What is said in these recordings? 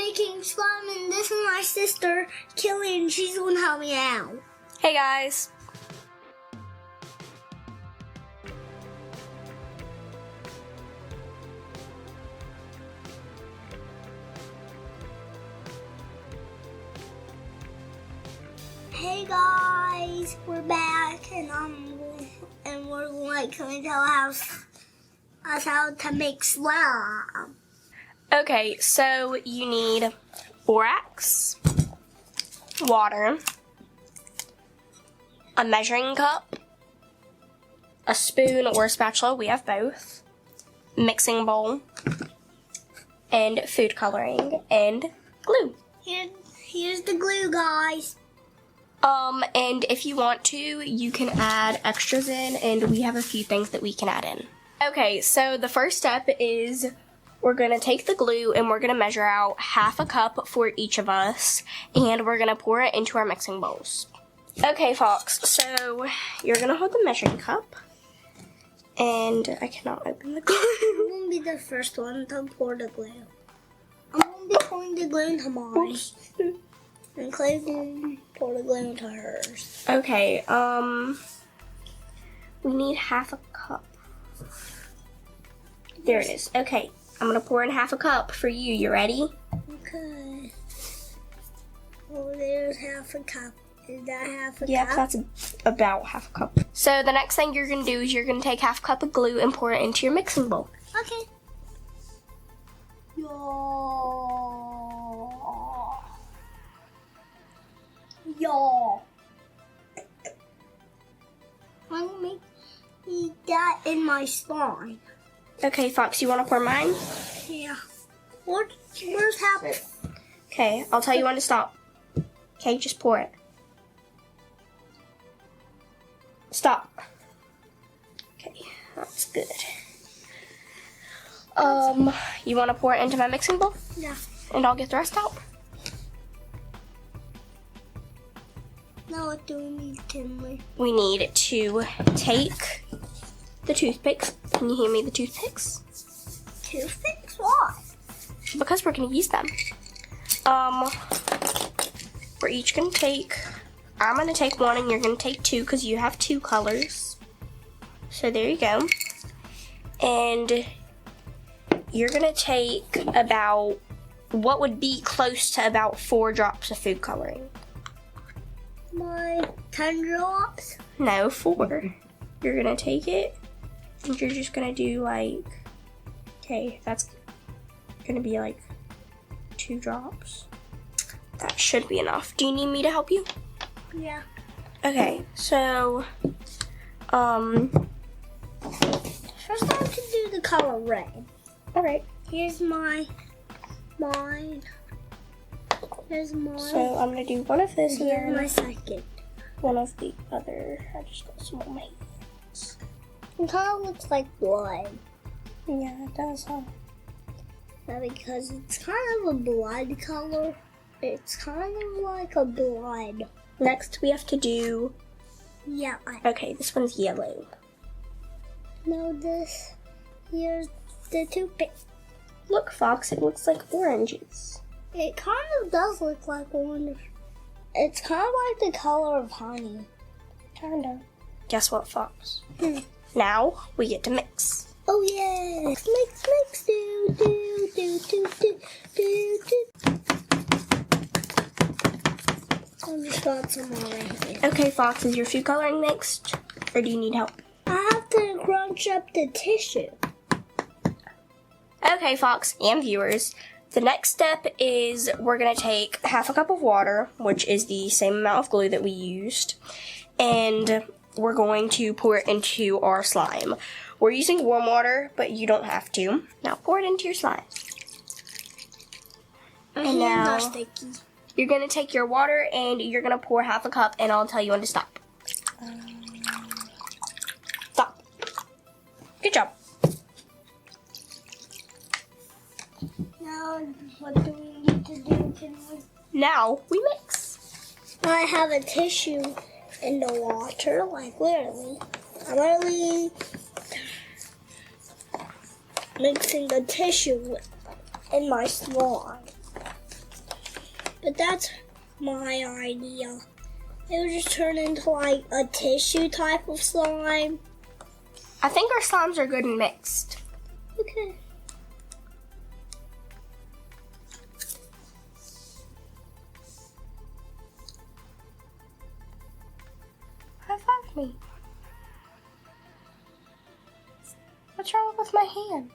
making slime, and this is my sister, Killy, and she's gonna help me out. Hey guys. Hey guys, we're back, and we're like going to tell us how to make slime. Okay, so you need borax, water, a measuring cup, a spoon or a spatula, we have both, mixing bowl, and food coloring, and glue. Here's the glue, guys. And if you want to, you can add extras in, and we have a few things that we can add in. Okay, so the first step is we're gonna take the glue and we're gonna measure out half a cup for each of us, and we're gonna pour it into our mixing bowls. Okay, Fox, so you're gonna hold the measuring cup, and I cannot open the glue. I'm gonna be the first one to pour the glue. I'm gonna be pouring the glue into mine. Oops. And Clay's gonna pour the glue into hers. Okay, we need half a cup. There it is. Okay, I'm gonna pour in half a cup for you. You ready? Okay. Oh, there's half a cup. Is that half a Yeah, cup? that's about half a cup. So the next thing you're gonna do is you're gonna take half a cup of glue and pour it into your mixing bowl. Okay. Yo. I'm gonna make that in my slime. Okay, Fox, you wanna pour mine? Yeah. Where's half? Okay, I'll tell you when to stop. Okay, just pour it. Stop. Okay, that's good. You wanna pour it into my mixing bowl? Yeah. And I'll get the rest out. Now what do we need, Kinley? We need to take the toothpicks. Can you hand me the toothpicks? Toothpicks? Why? Because we're gonna use them. We're each gonna take, I'm gonna take one and you're gonna take two because you have two colors. So there you go. And you're gonna take about what would be close to about 4 drops of food coloring. My 10 drops? No, 4. You're gonna take it and you're just gonna do like, okay, that's gonna be like 2 drops. That should be enough. Do you need me to help you? Yeah. Okay, so, First I have to do the color red. alright. Here's mine. Here's mine. So I'm gonna do one of this and Here's then my second. one of the other. I just got some on my hands. It kind of looks like blood. Yeah, it does, huh? Not because it's kind of a blood color. It's kind of like a blood. Next we have to do, Yeah. okay, this one's yellow. No, this. Here's the toothpick. Look, Fox, it looks like oranges. It kind of does look like orange. It's kind of like the color of honey. Kinda. Guess what, Fox? Hmm. Now we get to mix. Oh yeah! Mix, do, do, do, do, do, do, do. I just got some more right here. Okay, Fox, is your food coloring mixed? Or do you need help? I have to crunch up the tissue. Okay, Fox and viewers, the next step is we're gonna take half a cup of water, which is the same amount of glue that we used, and we're going to pour it into our slime. We're using warm water, but you don't have to. Now pour it into your slime. And now you're gonna take your water and you're gonna pour half a cup, and I'll tell you when to stop. Stop. Good job. Now, what do we need to do? Now we mix. I have a tissue in the water, like literally. I'm literally mixing the tissue in my slime. but that's my idea. It would just turn into like a tissue type of slime. I think our slimes are good and mixed. Okay. High five me. What's wrong with my hand?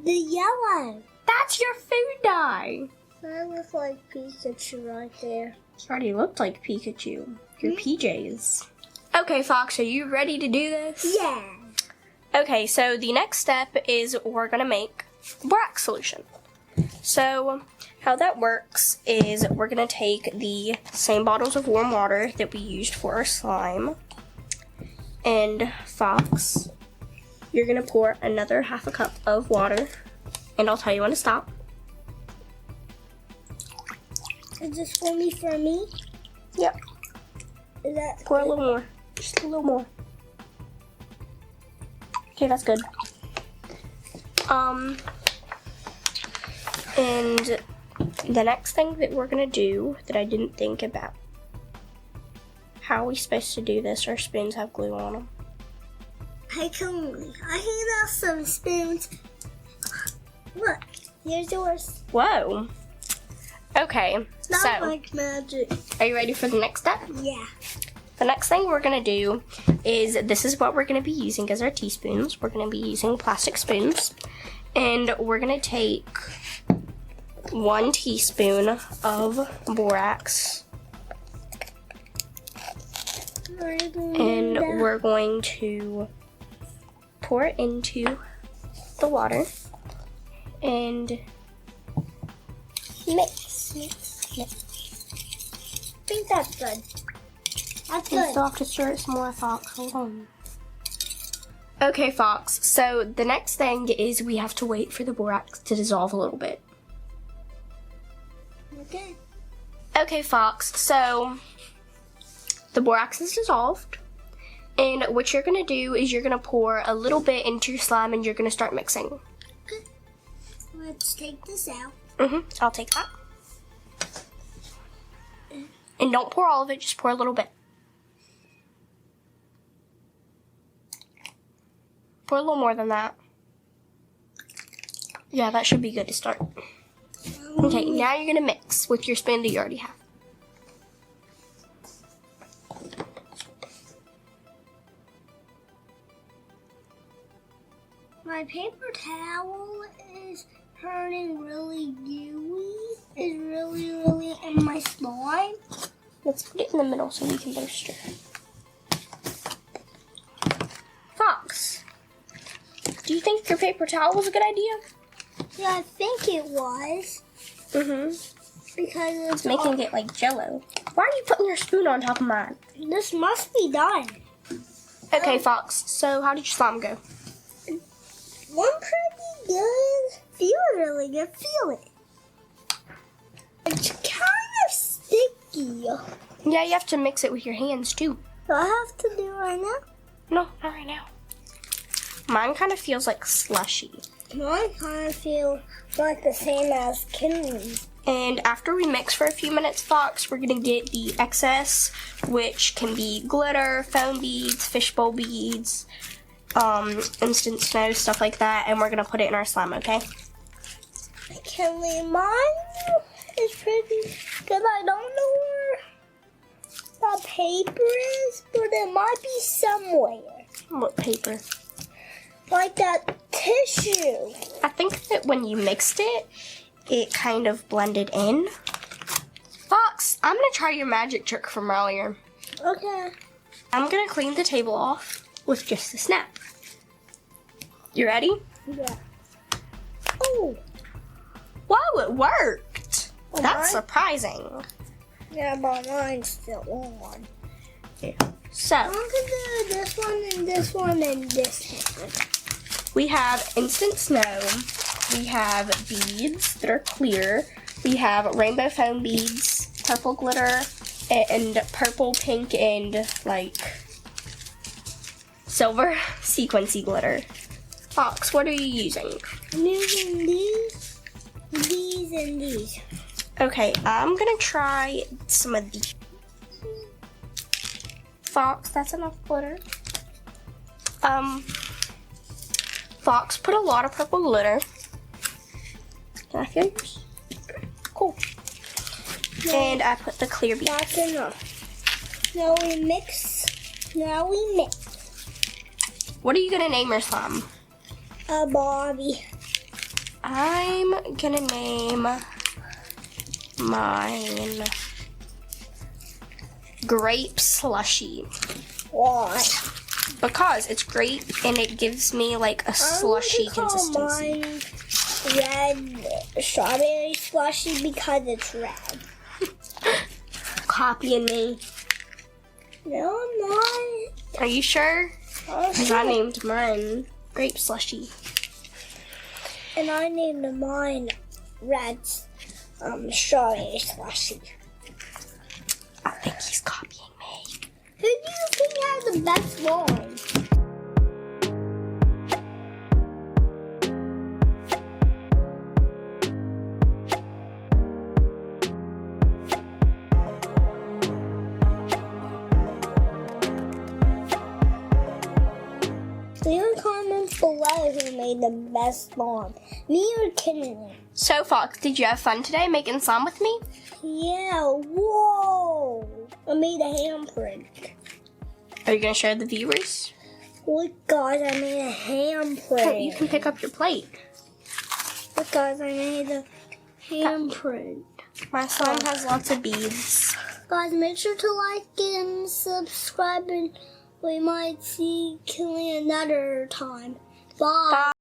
The yellow. That's your food dye. That looks like Pikachu right there. It already looked like Pikachu. Your PJs. Okay, Fox, are you ready to do this? Yeah. Okay, so the next step is we're gonna make borax solution. So how that works is we're gonna take the same bottles of warm water that we used for our slime, and Fox, you're gonna pour another half a cup of water, and I'll tell you when to stop. Is this for me? Yep. Is that Pour a little more. Just a little more. Okay, that's good. And the next thing that we're gonna do that I didn't think about. How are we supposed to do this? Our spoons have glue on them. I can have some spoons. Look, here's yours. Whoa. Okay, Not so like magic. are you ready for the next step? Yeah. The next thing we're gonna do is, this is what we're gonna be using as our teaspoons. We're gonna be using plastic spoons, and we're gonna take 1 teaspoon of borax, and we're going to pour it into the water and mix. I think that's good. That's You good. still have to stir it some more, Fox. Hold on. Okay, Fox. So the next thing is we have to wait for the borax to dissolve a little bit. Okay. Okay, Fox. So the borax is dissolved. And what you're going to do is you're going to pour a little bit into your slime and you're going to start mixing. Okay. Let's take this out. I'll take that. And don't pour all of it, just pour a little bit. Pour a little more than that. Yeah, that should be good to start. Okay, now you're gonna mix with your spoon that you already have. My paper towel is turning really gooey. It's really in my slime. Let's put it in the middle so we can both stir. Fox, do you think your paper towel was a good idea? Yeah, I think it was. Because It's making it like jello. Why are you putting your spoon on top of mine? This must be done. Okay, Fox, so how did your slime go? One pretty good. Feel really good. Feel it. It's kind of sticky. Yeah, you have to mix it with your hands too. Do I have to do it right now? No, not right now. Mine kind of feels like slushy. Mine kind of feel like the same as Kinley's. And after we mix for a few minutes, Fox, we're gonna get the excess, which can be glitter, foam beads, fishbowl beads, instant snow, stuff like that, and we're gonna put it in our slime, okay? Kinley, mine is pretty good. I don't know where the paper is, but it might be somewhere. What paper? Like that tissue. I think that when you mixed it, it kind of blended in. Fox, I'm gonna try your magic trick from earlier. Okay. I'm gonna clean the table off with just a snap. You ready? Yeah. Oh. Whoa, it worked! Oh, That's mine? surprising. Yeah, but mine's still on. So, I'm gonna do this one and this one and this one. we have instant snow, we have beads that are clear, we have rainbow foam beads, purple glitter, and purple, pink, and like silver sequency glitter. Fox, what are you using? I'm using these, and these. Okay, I'm gonna try some of these. Fox, that's enough glitter. Fox put a lot of purple glitter. Can I feel yours? Cool. No, And I put the clear beads. that's enough. Now we mix. What are you gonna name your slime? A Bobby. I'm gonna name mine Grape Slushy. Why? Because it's grape and it gives me like a slushy consistency. Mine red strawberry slushy because it's red. Copying me. No, I'm not. Are you sure? Oh, Because I named mine Grape Slushy. And I named mine red strawberry slushy. I think he's copying me. Who do you think has the best one? Leave in comments below who made the best bomb. Me or Kinley? So, Fox, did you have fun today making slime with me? Yeah, whoa! I made a handprint. Are you going to show the viewers? Look, guys, I made a handprint. You can pick up your plate. Look, guys, I made a handprint. My slime has lots of beads. Guys, make sure to like and subscribe, and we might see Kinley another time. Bye. Bye.